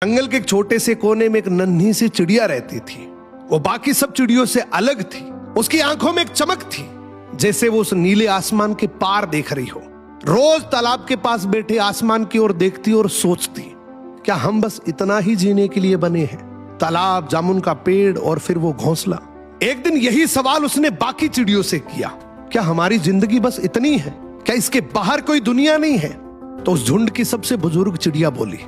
जंगल के एक छोटे से कोने में एक नन्ही सी चिड़िया रहती थी। वो बाकी सब चिड़ियों से अलग थी। उसकी आंखों में एक चमक थी, जैसे वो उस नीले आसमान के पार देख रही हो। रोज तालाब के पास बैठे आसमान की ओर देखती और सोचती, क्या हम बस इतना ही जीने के लिए बने हैं? तालाब, जामुन का पेड़ और फिर वो घोंसला। एक दिन यही सवाल उसने बाकी चिड़ियों से किया, क्या हमारी जिंदगी बस इतनी है? क्या इसके बाहर कोई दुनिया नहीं है? तो उस झुंड की सबसे बुजुर्ग चिड़िया बोली,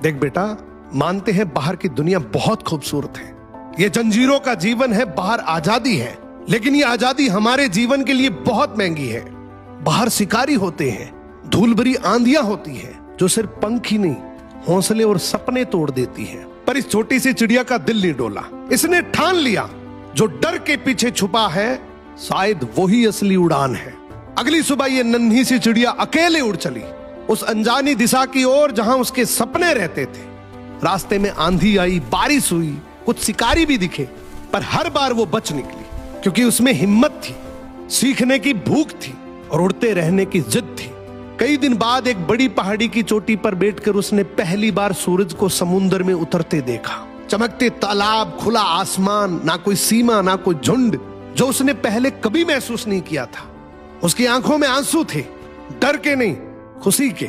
देख बेटा, मानते हैं बाहर की दुनिया बहुत खूबसूरत है, ये जंजीरों का जीवन है, बाहर आजादी है, लेकिन ये आजादी हमारे जीवन के लिए बहुत महंगी है। बाहर शिकारी होते हैं, धूल भरी आंधियां होती है जो सिर्फ पंख ही नहीं, हौसले और सपने तोड़ देती है। पर इस छोटी सी चिड़िया का दिल नहीं डोला। इसने ठान लिया, जो डर के पीछे छुपा है शायद वही असली उड़ान है। अगली सुबह ये नन्ही सी चिड़िया अकेले उड़ चली उस अनजानी दिशा की ओर जहां उसके सपने रहते थे। रास्ते में आंधी आई, बारिश हुई, कुछ शिकारी भी दिखे, पर हर बार वो बच निकली, क्योंकि उसमें हिम्मत थी, सीखने की भूख थी और उड़ते रहने की जिद थी। कई दिन बाद एक बड़ी पहाड़ी की चोटी पर बैठकर उसने पहली बार सूरज को समुद्र में उतरते देखा। चमकते तालाब, खुला आसमान, ना कोई सीमा, ना कोई झुंड, जो उसने पहले कभी महसूस नहीं किया था। उसकी आंखों में आंसू थे, डर के नहीं, खुशी के,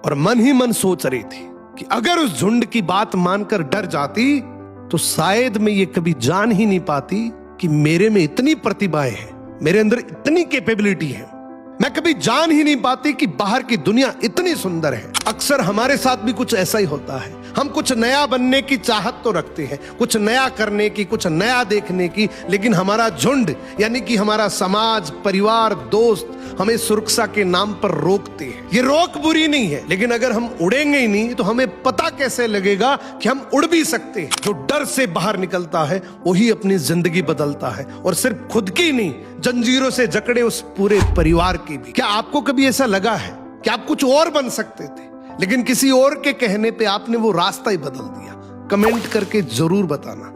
और मन ही मन सोच रही थी कि अगर उस झुंड की बात मानकर डर जाती तो शायद मैं ये कभी जान ही नहीं पाती कि मेरे में इतनी प्रतिभाएं हैं, मेरे अंदर इतनी कैपेबिलिटी है। मैं कभी जान ही नहीं पाती कि बाहर की दुनिया इतनी सुंदर है। अक्सर हमारे साथ भी कुछ ऐसा ही होता है। हम कुछ नया बनने की चाहत तो रखते हैं, कुछ नया करने की, कुछ नया देखने की, लेकिन हमारा झुंड यानी कि हमारा समाज, परिवार, दोस्त हमें सुरक्षा के नाम पर रोकते हैं। ये रोक बुरी नहीं है, लेकिन अगर हम उड़ेंगे ही नहीं तो हमें पता कैसे लगेगा कि हम उड़ भी सकते हैं। जो डर से बाहर निकलता है वही अपनी जिंदगी बदलता है, और सिर्फ खुद की नहीं, जंजीरों से जकड़े उस पूरे परिवार की भी। क्या आपको कभी ऐसा लगा है कि आप कुछ और बन सकते थे, लेकिन किसी और के कहने पे आपने वो रास्ता ही बदल दिया? कमेंट करके जरूर बताना।